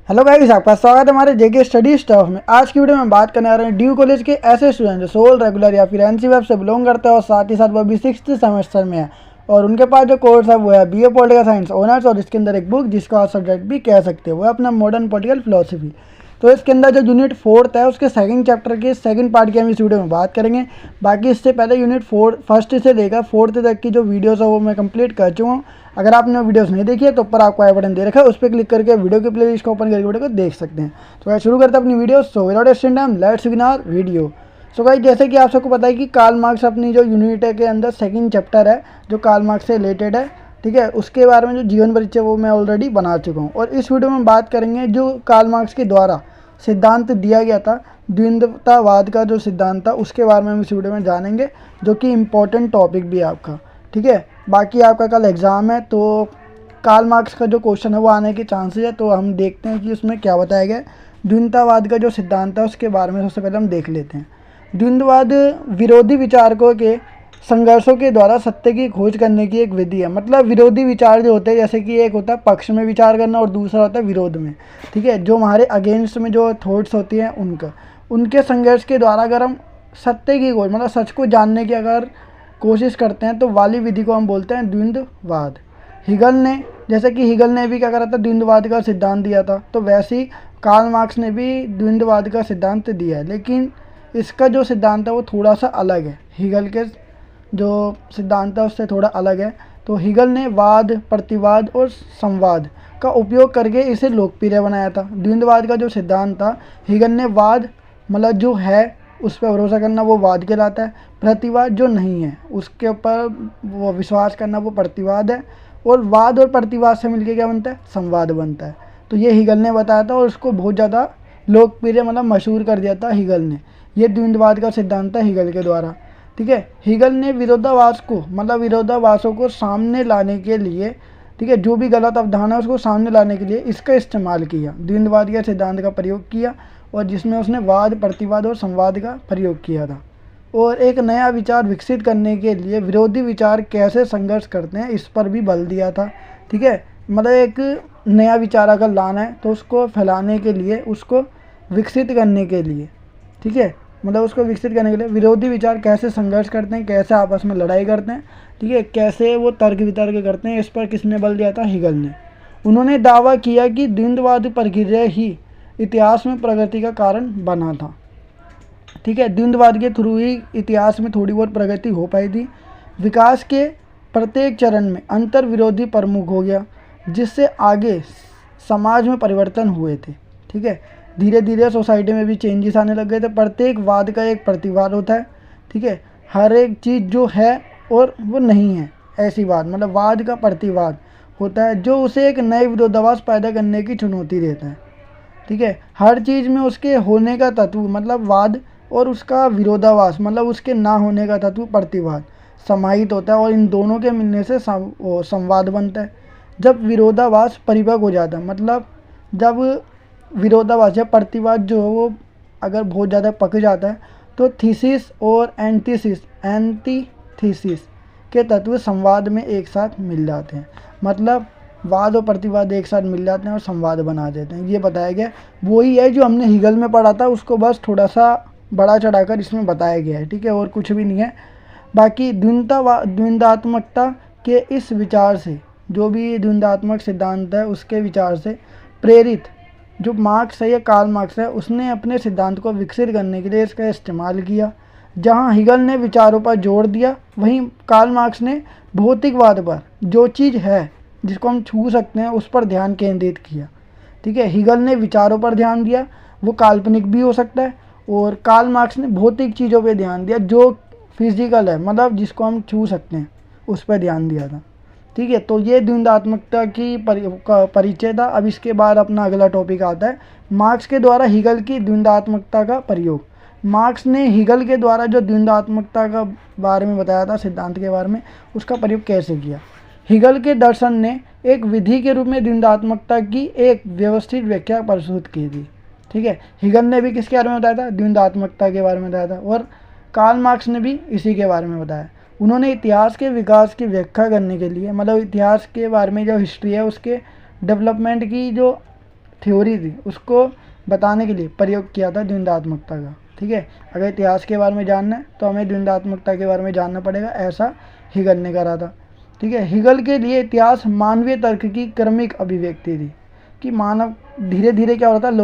Hello guys, आपका स्वागत है हमारे जेके स्टडी स्टफ में। आज की वीडियो में बात करने आ रहे हैं ड्यू कॉलेज के ऐसे स्टूडेंट जो सोल रेगुलर या फिर एनसी वेब से बिलोंग करते हैं और साथ ही साथ वो भी 6th सेमेस्टर में है और उनके पास जो कोर्स है वो है बीए पॉलिटिकल साइंस ऑनर्स और इसके अंदर एक बुक जिसका आप सब्जेक्ट भी कह सकते हैं वो है अपना मॉडर्न पॉलिटिकल फिलोसफी। तो इसके अंदर जो यूनिट 4 है उसके सेकंड चैप्टर के सेकंड पार्ट की हम इस वीडियो में बात करेंगे। बाकी इससे पहले यूनिट 4 फर्स्ट से लेकर 4th तक की जो वीडियोस है वो मैं कंप्लीट कर चुका हूँ। अगर आपने वीडियोस नहीं देखी है तो ऊपर आपको आई बटन दे रखा है, उस पर क्लिक करके वीडियो की प्लेलिस्ट को ओपन करके वीडियो को देख सकते हैं। तो गाइस शुरू करते हैं अपनी video. So without wasting time let's begin our video. So guys जैसे कि आप सबको पता है कि कार्ल मार्क्स अपनी जो यूनिट है के अंदर सेकंड चैप्टर है जो कार्ल मार्क्स से रिलेटेड है, ठीक है, उसके बारे में जो जीवन परिचय वो मैं ऑलरेडी बना चुका हूँ और इस वीडियो में बात करेंगे जो कार्ल मार्क्स के द्वारा सिद्धांत दिया गया था द्वंद्वतावाद का जो सिद्धांत था उसके बारे में हम इस वीडियो में जानेंगे, जो कि इम्पोर्टेंट टॉपिक भी है आपका, ठीक है। बाकी आपका कल एग्ज़ाम है तो कार्ल मार्क्स का जो क्वेश्चन है वो आने के चांसेस है, तो हम देखते हैं कि उसमें क्या बताया गया है। द्वंद्वतावाद का जो सिद्धांत है उसके बारे में सबसे पहले हम देख लेते हैं। द्वंद्ववाद विरोधी विचारकों के संघर्षों के द्वारा सत्य की खोज करने की एक विधि है। मतलब विरोधी विचार जो होते हैं, जैसे कि एक होता है पक्ष में विचार करना और दूसरा होता है विरोध में, ठीक है, जो हमारे अगेंस्ट में जो थॉट्स होती हैं उनके संघर्ष के द्वारा अगर हम सत्य की खोज मतलब सच को जानने की अगर कोशिश करते हैं तो वाली विधि को हम बोलते हैं द्वंद्ववाद। जैसे कि हिगल ने भी क्या करा था, द्वंद्ववाद का सिद्धांत दिया था, तो वैसे ही कार्ल मार्क्स ने भी द्वंद्ववाद का सिद्धांत दिया है, लेकिन इसका जो सिद्धांत है वो थोड़ा सा अलग है। हिगल के जो सिद्धांत है उससे थोड़ा अलग है। तो हिगल ने वाद, प्रतिवाद और संवाद का उपयोग करके इसे लोकप्रिय बनाया था। द्वंद्ववाद का जो सिद्धांत था, हिगल ने वाद मतलब जो है उस पर भरोसा करना वो वाद कहलाता है, प्रतिवाद जो नहीं है उसके ऊपर वो विश्वास करना वो प्रतिवाद है, और वाद और प्रतिवाद से मिलकर क्या बनता है, संवाद बनता है। तो ये हिगल ने बताया था और उसको बहुत ज़्यादा लोकप्रिय मतलब मशहूर कर दिया था हिगल ने। ये द्वंद्ववाद का सिद्धांत है हिगल के द्वारा, ठीक है। हिगल ने विरोधाभास को मतलब विरोधाभासों को सामने लाने के लिए, ठीक है, जो भी गलत अवधारणा है उसको सामने लाने के लिए इसका इस्तेमाल किया, द्वंद्ववाद के सिद्धांत का प्रयोग किया, और जिसमें उसने वाद, प्रतिवाद और संवाद का प्रयोग किया था। और एक नया विचार विकसित करने के लिए विरोधी विचार कैसे संघर्ष करते हैं इस पर भी बल दिया था, ठीक है। मतलब एक नया विचार अगर लाना है तो उसको फैलाने के लिए, उसको विकसित करने के लिए, ठीक है, मतलब उसको विकसित करने के लिए विरोधी विचार कैसे संघर्ष करते हैं, कैसे आपस में लड़ाई करते हैं, ठीक है, कैसे वो तर्क वितर्क करते हैं, इस पर किसने बल दिया था, हिगल ने। उन्होंने दावा किया कि द्वंद्ववाद प्रक्रिया ही इतिहास में प्रगति का कारण बना था, ठीक है। द्वंद्ववाद के थ्रू ही इतिहास में थोड़ी बहुत प्रगति हो पाई थी। विकास के प्रत्येक चरण में अंतर विरोधी प्रमुख हो गया, जिससे आगे समाज में परिवर्तन हुए थे, ठीक है। धीरे धीरे सोसाइटी में भी चेंजेस आने लग गए थे। प्रत्येक वाद का एक प्रतिवाद होता है, ठीक है, हर एक चीज़ जो है और वो नहीं है ऐसी बात, मतलब वाद का प्रतिवाद होता है जो उसे एक नए विरोधाभास पैदा करने की चुनौती देता है, ठीक है। हर चीज़ में उसके होने का तत्व मतलब वाद और उसका विरोधाभास मतलब उसके ना होने का तत्व प्रतिवाद समाहित होता है, और इन दोनों के मिलने से संवाद बनता है। जब विरोधाभास परिपक्व हो जाता है, मतलब जब विरोधाभास या प्रतिवाद जो है वो अगर बहुत ज़्यादा पक जाता है तो थीसिस और एंटीथीसिस के तत्व संवाद में एक साथ मिल जाते हैं। मतलब वाद और प्रतिवाद एक साथ मिल जाते हैं और संवाद बना देते हैं। ये बताया गया वही है जो हमने हिगल में पढ़ा था, उसको बस थोड़ा सा बड़ा चढ़ाकर इसमें बताया गया है, ठीक है, और कुछ भी नहीं है। बाकी द्वंद्वात्मकता के इस विचार से, जो भी द्वंद्वात्मक सिद्धांत है उसके विचार से प्रेरित जो मार्क्स है या कार्ल मार्क्स है, उसने अपने सिद्धांत को विकसित करने के लिए इसका इस्तेमाल किया। जहां हिगल ने विचारों पर जोर दिया, वहीं कार्ल मार्क्स ने भौतिकवाद पर, जो चीज़ है जिसको हम छू सकते हैं उस पर ध्यान केंद्रित किया, ठीक है। हिगल ने विचारों पर ध्यान दिया, वो काल्पनिक भी हो सकता है, और कार्ल मार्क्स ने भौतिक चीज़ों पर ध्यान दिया जो फिजिकल है, मतलब जिसको हम छू सकते हैं उस पर ध्यान दिया था, ठीक है। तो ये द्वंद्वात्मकता की परिचय था। अब इसके बाद अपना अगला टॉपिक आता है मार्क्स के द्वारा हिगल की द्वंद्वात्मकता का प्रयोग। मार्क्स ने हिगल के द्वारा जो द्वंद्वात्मकता का बारे में बताया था, सिद्धांत के बारे में, उसका प्रयोग कैसे किया। हिगल के दर्शन ने एक विधि के रूप में द्वंद्वात्मकता की एक व्यवस्थित व्याख्या प्रस्तुत की थी, ठीक है। हिगल ने भी किसके बारे में बताया था, द्वंद्वात्मकता के बारे में बताया था, और कार्ल मार्क्स ने भी इसी के बारे में बताया। उन्होंने इतिहास के विकास की व्याख्या करने के लिए, मतलब इतिहास के बारे में जो हिस्ट्री है उसके डेवलपमेंट की जो थ्योरी थी उसको बताने के लिए प्रयोग किया था द्वंद्वात्मकता का। ठीक है, अगर इतिहास के बारे में जानना है तो हमें द्वंद्वात्मकता के बारे में जानना पड़ेगा, ऐसा हिगल ने करा था। ठीक है, हिगल के लिए इतिहास मानवीय तर्क की क्रमिक अभिव्यक्ति थी कि मानव धीरे धीरे क्या हो रहा था,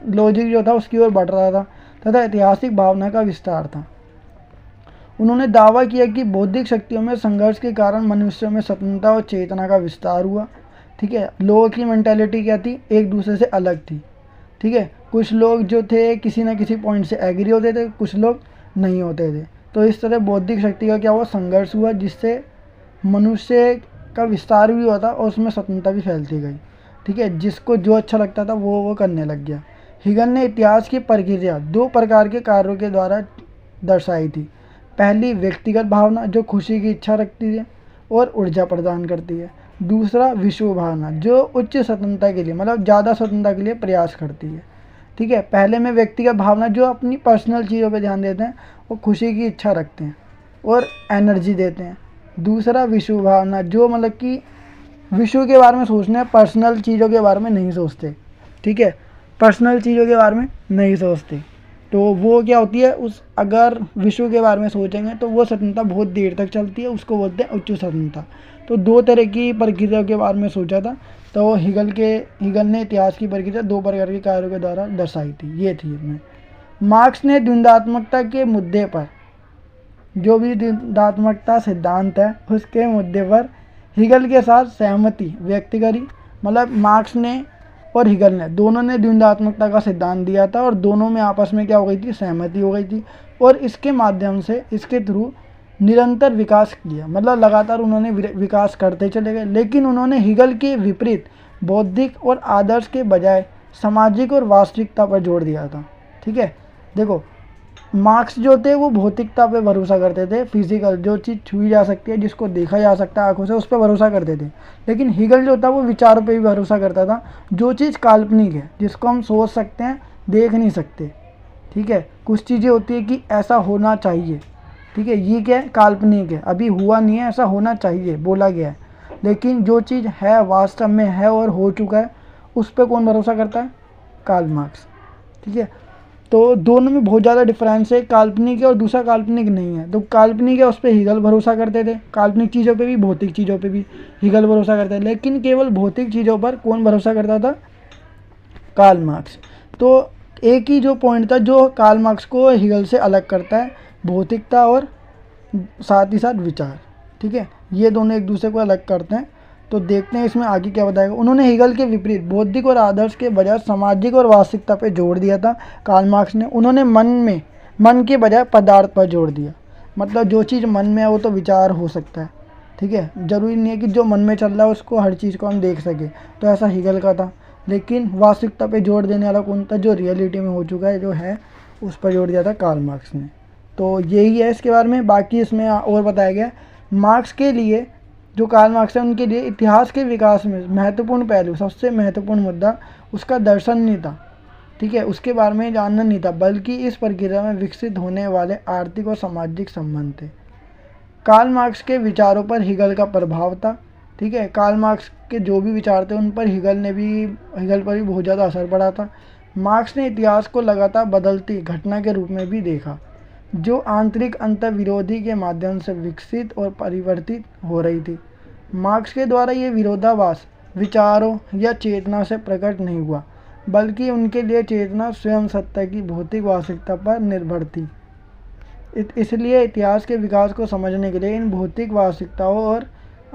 लॉजिक जो था उसकी ओर बढ़ रहा था तथा ऐतिहासिक भावना का विस्तार था। उन्होंने दावा किया कि बौद्धिक शक्तियों में संघर्ष के कारण मनुष्यों में स्वतंत्रता और चेतना का विस्तार हुआ। ठीक है, लोगों की मेंटालिटी क्या थी, एक दूसरे से अलग थी। ठीक है, कुछ लोग जो थे किसी न किसी पॉइंट से एग्री होते थे, कुछ लोग नहीं होते थे। तो इस तरह बौद्धिक शक्ति का क्या हुआ, संघर्ष हुआ, जिससे मनुष्य का विस्तार भी हुआ था और उसमें स्वतंत्रता भी फैलती गई। ठीक है, जिसको जो अच्छा लगता था वो करने लग गया। हिगल ने इतिहास की प्रक्रिया 2 प्रकार के कार्यों के द्वारा दर्शाई थी। पहली व्यक्तिगत भावना जो खुशी की इच्छा रखती है और ऊर्जा प्रदान करती है। दूसरा विश्व भावना जो उच्च स्वतंत्रता के लिए मतलब ज़्यादा स्वतंत्रता के लिए प्रयास करती है। ठीक है, पहले में व्यक्तिगत भावना जो अपनी पर्सनल चीज़ों पे ध्यान देते हैं, वो खुशी की इच्छा रखते हैं और एनर्जी देते हैं। दूसरा विश्व भावना जो मतलब कि विश्व के बारे में सोचना है, पर्सनल चीज़ों के बारे में नहीं सोचते। ठीक है, पर्सनल चीज़ों के बारे में नहीं सोचते, तो वो क्या होती है, उस अगर विश्व के बारे में सोचेंगे तो वो स्वतंत्रता बहुत देर तक चलती है, उसको बोलते हैं उच्च स्वतंत्रता। तो 2 तरह की प्रक्रिया के बारे में सोचा था। तो हिगल ने इतिहास की प्रक्रिया 2 प्रकार के कार्यों के द्वारा दर्शाई थी, ये थी इसमें। मार्क्स ने द्वंद्वात्मकता के मुद्दे पर, जो भी द्वंद्वात्मकता सिद्धांत है उसके मुद्दे पर हिगल के साथ सहमति व्यक्त करी। मतलब मार्क्स ने और हिगल ने दोनों ने द्वंद्वात्मकता का सिद्धांत दिया था और दोनों में आपस में क्या हो गई थी, सहमति हो गई थी। और इसके माध्यम से इसके थ्रू निरंतर विकास किया, मतलब लगातार उन्होंने विकास करते चले गए। लेकिन उन्होंने हिगल के विपरीत बौद्धिक और आदर्श के बजाय सामाजिक और वास्तविकता पर जोर दिया था। ठीक है, देखो मार्क्स जो थे वो भौतिकता पे भरोसा करते थे, फिजिकल जो चीज़ छुई जा सकती है, जिसको देखा जा सकता है आंखों से, उस पर भरोसा करते थे। लेकिन हिगल जो था वो विचारों पे भी भरोसा करता था, जो चीज़ काल्पनिक है, जिसको हम सोच सकते हैं, देख नहीं सकते। ठीक है, कुछ चीज़ें होती है कि ऐसा होना चाहिए। ठीक है, ये क्या है, काल्पनिक है, अभी हुआ नहीं है, ऐसा होना चाहिए बोला गया है। लेकिन जो चीज़ है वास्तव में है और हो चुका है, उस पर कौन भरोसा करता है, कार्ल मार्क्स। ठीक है, तो दोनों में बहुत ज़्यादा डिफरेंस है, काल्पनिक है और दूसरा काल्पनिक नहीं है। तो काल्पनिक है उस पर हिगल भरोसा करते थे, काल्पनिक चीज़ों पे भी भौतिक चीज़ों पे भी हिगल भरोसा करते थे। लेकिन केवल भौतिक चीज़ों पर कौन भरोसा करता था, कार्ल मार्क्स। तो एक ही जो पॉइंट था जो कार्ल मार्क्स को हिगल से अलग करता है, भौतिकता और साथ ही साथ विचार। ठीक है, ये दोनों एक दूसरे को अलग करते हैं। तो देखते हैं इसमें आगे क्या बताएगा। उन्होंने हिगल के विपरीत बौद्धिक और आदर्श के बजाय सामाजिक और वास्तविकता पर जोर दिया था कार्ल मार्क्स ने। उन्होंने मन के बजाय पदार्थ पर जोर दिया। मतलब जो चीज़ मन में है वो तो विचार हो सकता है। ठीक है, ज़रूरी नहीं है कि जो मन में चल रहा है उसको हर चीज़ को हम देख सके, तो ऐसा हिगल का था। लेकिन वास्तविकता पे जोर देने वाला कौन था, जो रियलिटी में हो चुका है, जो है, उस पर जोर दिया था कार्ल मार्क्स ने। तो यही है इसके बारे में। बाकी इसमें और बताया गया मार्क्स के लिए, जो कार्ल मार्क्स है उनके लिए इतिहास के विकास में महत्वपूर्ण पहलू, सबसे महत्वपूर्ण मुद्दा उसका दर्शन नहीं था। ठीक है, उसके बारे में जानना नहीं था, बल्कि इस प्रक्रिया में विकसित होने वाले आर्थिक और सामाजिक संबंध थे। कार्ल मार्क्स के विचारों पर हिगल का प्रभाव था। ठीक है, कार्ल मार्क्स के जो भी विचार थे उन पर हिगल पर भी बहुत ज़्यादा असर पड़ा था। मार्क्स ने इतिहास को लगातार बदलती घटना के रूप में भी देखा, जो आंतरिक अंतर्विरोधी के माध्यम से विकसित और परिवर्तित हो रही थी। मार्क्स के द्वारा ये विरोधाभास विचारों या चेतना से प्रकट नहीं हुआ, बल्कि उनके लिए चेतना स्वयं सत्ता की भौतिक वास्तविकता पर निर्भर थी। इसलिए इतिहास के विकास को समझने के लिए इन भौतिक वास्तविकताओं और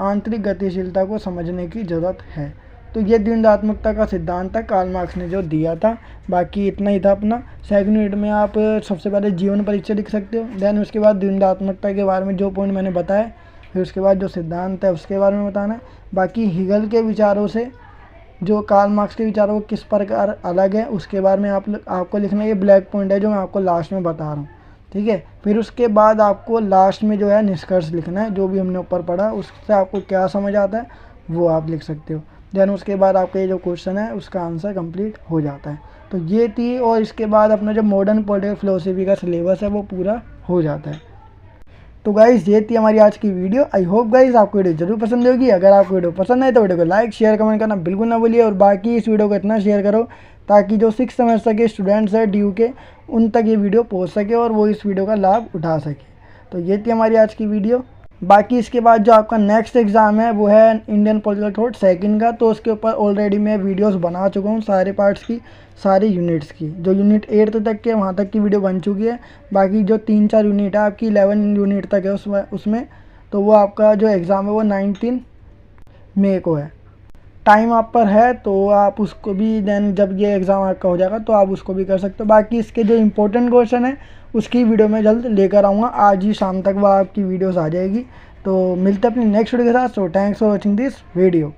आंतरिक गतिशीलता को समझने की ज़रूरत है। तो ये द्वंद्वात्मकता का सिद्धांत था कार्ल मार्क्स ने जो दिया था। बाकी इतना ही था अपना। सेकंड यूनिट में आप सबसे पहले जीवन परीक्षा लिख सकते हो, देन उसके बाद द्वंद्वात्मकता के बारे में जो पॉइंट मैंने बताया, फिर उसके बाद जो सिद्धांत है उसके बारे में बताना है। बाकी हिगल के विचारों से जो कार्ल मार्क्स के विचारों को किस प्रकार अलग है उसके बारे में आपको लिखना है। ये ब्लैक पॉइंट है जो मैं आपको लास्ट में बता रहा हूँ। ठीक है, फिर उसके बाद आपको लास्ट में जो है निष्कर्ष लिखना है, जो भी हमने ऊपर पढ़ा उससे आपको क्या समझ आता है वो आप लिख सकते हो। देन उसके बाद आपका ये जो क्वेश्चन है उसका आंसर कंप्लीट हो जाता है। तो ये थी, और इसके बाद अपना जो मॉडर्न पॉलिटिकल फिलोसफी का सिलेबस है वो पूरा हो जाता है। तो गाइस ये थी हमारी आज की वीडियो। आई होप गाइस आपको वीडियो जरूर पसंद होगी। अगर आपको वीडियो पसंद आए तो वीडियो को लाइक शेयर कमेंट करना बिल्कुल ना भूलिए, और बाकी इस वीडियो को इतना शेयर करो ताकि जो 6th सेमेस्टर के स्टूडेंट्स हैं ड्यू के, उन तक ये वीडियो पहुंच सके और वो इस वीडियो का लाभ उठा सके। तो ये थी हमारी आज की वीडियो। बाकी इसके बाद जो आपका नेक्स्ट एग्ज़ाम है वो है इंडियन पॉलिटिकल थॉट सेकंड का, तो उसके ऊपर ऑलरेडी मैं वीडियोस बना चुका हूँ सारे पार्ट्स की, सारी यूनिट्स की। जो यूनिट 8 तक के वहाँ तक की वीडियो बन चुकी है। बाकी जो 3-4 यूनिट है आपकी 11 यूनिट तक है उसमें तो वो आपका जो एग्ज़ाम है वो 19 मई को है। टाइम आप पर है तो आप उसको भी देन जब ये एग्ज़ाम आपका हो जाएगा तो आप उसको भी कर सकते हो। बाकी इसके जो इंपॉर्टेंट क्वेश्चन है उसकी वीडियो मैं जल्द लेकर आऊँगा, आज ही शाम तक वह आपकी वीडियोस आ जाएगी। तो मिलते हैं अपनी नेक्स्ट वीडियो के साथ। So thanks for watching this video.